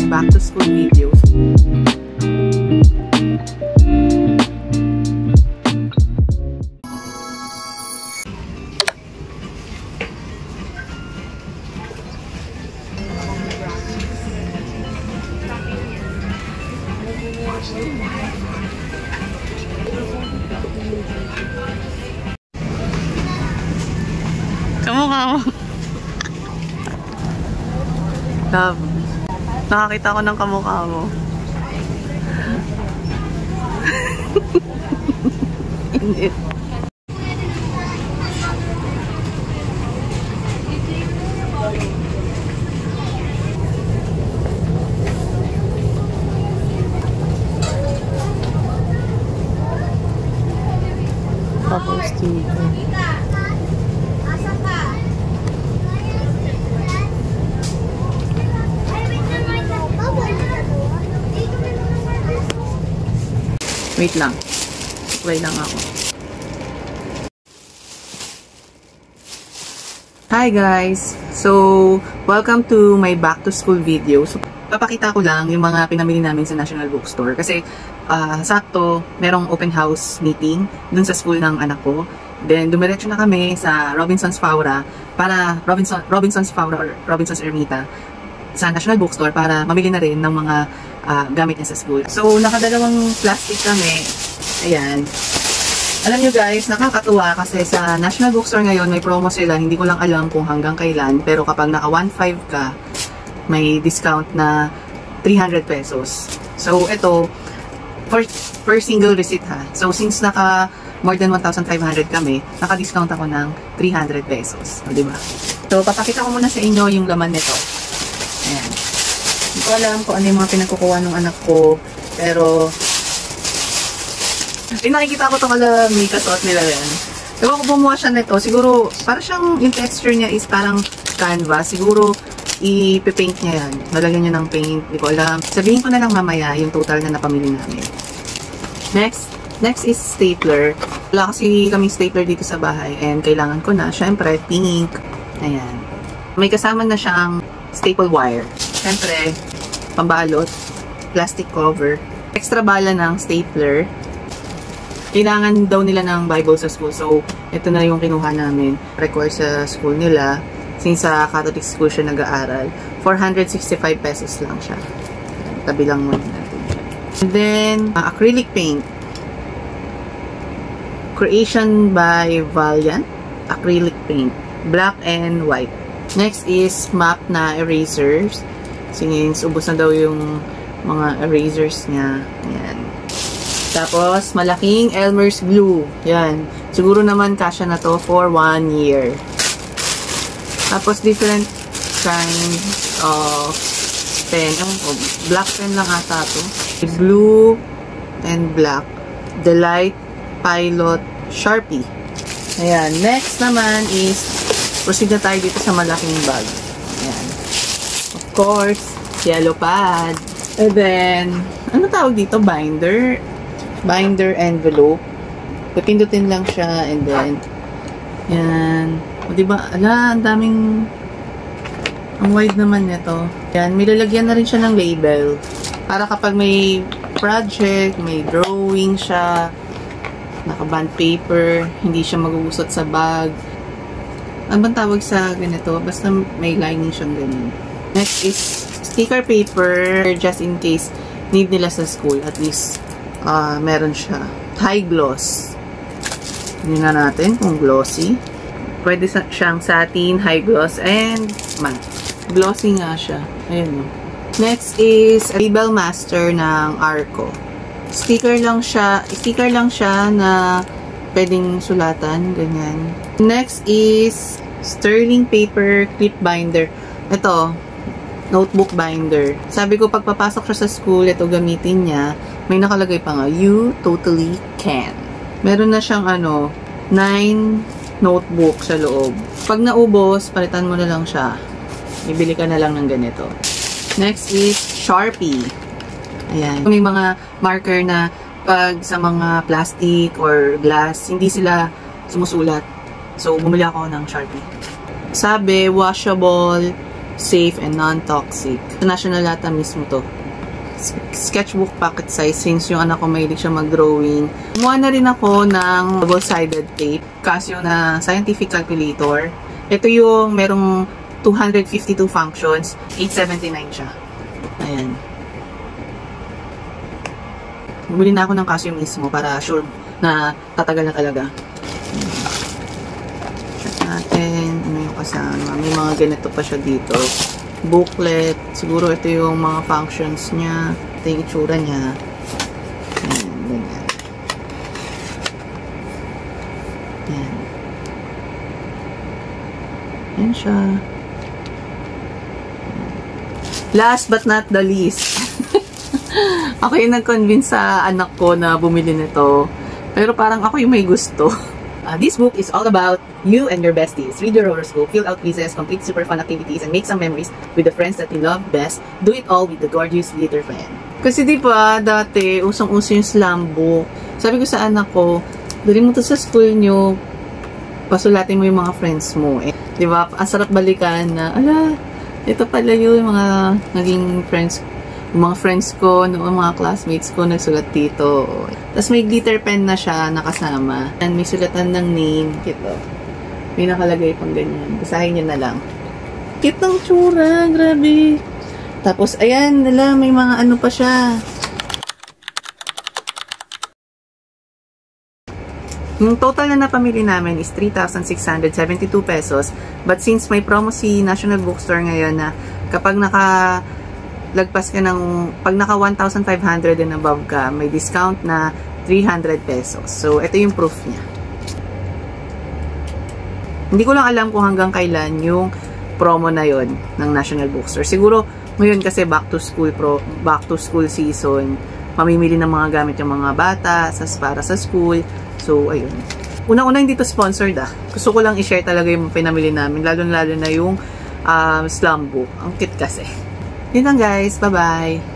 back to school videos. Kamukha mo. Love. Nakakita ko ng kamukha mo. Init. Tapos dito. Wait lang. Wait lang ako. Hi guys! So, welcome to my back to school video. So, papakita ko lang yung mga pinamili namin sa National Bookstore. Kasi, sakto, merong open house meeting dun sa school ng anak ko. Then, dumiretso na kami sa Robinson's Faura para, Robinson's Faura or Robinson's Ermita sa National Bookstore para mamili na rin ng mga gamit niya sa school. So, nakadalawang plastic kami. Ayan. Alam nyo guys, nakakatuwa kasi sa National Bookstore ngayon may promo sila. Hindi ko lang alam kung hanggang kailan. Pero kapag naka 1.5 ka, may discount na 300 pesos. So, ito, per single receipt ha. So, since naka more than 1,500 kami, naka-discount ako ng 300 pesos. O, diba? So, papakita ko muna sa inyo yung laman nito. Ayan. Hindi ko alam kung ano yung mga pinagkukuha ng anak ko. Pero, nakikita ko ito kala may kasuot nila yan. Ewan ko bumuha siya nito. Siguro, para siyang, yung texture niya is parang canvas. Siguro, ipipaint niya yan. Nalagyan niya ng paint. Hindi ko alam. Sabihin ko na lang mamaya yung total na napamili namin. Next is stapler. Wala kasi kaming stapler dito sa bahay. And kailangan ko na. Syempre, pink. Ayan. May kasama na siyang staple wire. Syempre, pambalot. Plastic cover. Extra bala ng stapler. Kailangan daw nila ng Bible sa school. So, ito na yung kinuha namin. Record sa school nila. Since sa Catholic school siya nag-aaral. 465 pesos lang siya. Tabi lang muna natin. And then, acrylic paint. Creation by Valiant. Acrylic paint. Black and white. Next is map na erasers. Since ubos na daw yung mga erasers niya. Ayan. Tapos, malaking Elmer's glue. Yan. Siguro naman kasya na to for 1 year. Tapos, different kinds of pen. Black pen lang ata to. Blue and black. Delight, Pilot, Sharpie. Ayan. Next naman is, proceed na tayo dito sa malaking bag. Ayan. Of course, yellow pad. And then, ano tawag dito? Binder envelope. Pipindutin lang siya and then yan. O diba? Ala, ang daming ang wide naman nito. Yan, may lalagyan na rin siya ng label. Para kapag may project, may drawing siya, naka-bond paper, hindi siya magugusot sa bag. Ano bang tawag sa ganito? Basta may lining siyang ganyan. Next is sticker paper just in case need nila sa school. At least meron siya. High gloss. Hindi na natin kung glossy. Pwede siyang satin, high gloss, and matte. Glossy nga siya. Ayan o. Next is Label Master ng Arco. Sticker lang siya na pwedeng sulatan. Ganyan. Next is Sterling Paper Clip Binder. Ito, notebook binder. Sabi ko, pagpapasok siya sa school, ito gamitin niya. May nakalagay pa nga, you totally can. Meron na siyang 9 notebook sa loob. Pag naubos, palitan mo na lang siya. Ibili ka na lang ng ganito. Next is Sharpie. Ayan. May mga marker na pag sa mga plastic or glass, hindi sila sumusulat. So, bumili ako ng Sharpie. Sabi, washable, safe and non-toxic. National Lata mismo to. Sketchbook pocket size since yung anak ko mahilig siya mag-drawing. Kumuha na rin ako ng double-sided tape. Casio na scientific calculator. Ito yung merong 252 functions. 879 siya. Ayan. Bumili na ako ng Casio mismo para sure na tatagal na talaga. Check natin. Ano yung kasama? May mga ganito pa siya dito. Booklet. Siguro ito yung mga functions niya. Ito yung itsura niya. Ayan, ganyan. Ayan. Ayan siya. Ayan. Last but not the least. Ako yung nag-convince sa anak ko na bumili nito. Pero parang ako yung may gusto. This book is all about you and your besties. Read your horoscope, fill out quizzes, complete super fun activities, and make some memories with the friends that you love best. Do it all with the gorgeous glitter pen. Kasi di ba, dati, usong-uso yung slam book. Sabi ko sa anak ko, dali mo to sa school nyo, pasulatin mo yung mga friends mo. Eh, di ba, ang sarap balikan na, ala, ito pala yung mga naging friends ko. Yung mga friends ko, mga classmates ko, nagsulat dito. Tapos may glitter pen na siya nakasama. And may sulatan ng name. Ito. May nakalagay pang ganyan. Basahin nyo na lang. Cute ng tsura. Grabe. Tapos, ayan, nila, may mga ano pa siya. Yung total na napamili namin is 3,672 pesos. But since may promo si National Bookstore ngayon na kapag lagpas ka ng, pag naka 1,500 and above ka, may discount na 300 pesos. So, ito yung proof niya. Hindi ko lang alam kung hanggang kailan yung promo na yon ng National Bookstore. Siguro, ngayon kasi back to school season, mamimili ng mga gamit yung mga bata para sa school. So, ayun. Unang-una hindi to sponsored Gusto ko lang i-share talaga yung pinamili namin. Lalo-lalo na yung slam book. Ang cute kasi. Yun lang guys. Bye-bye!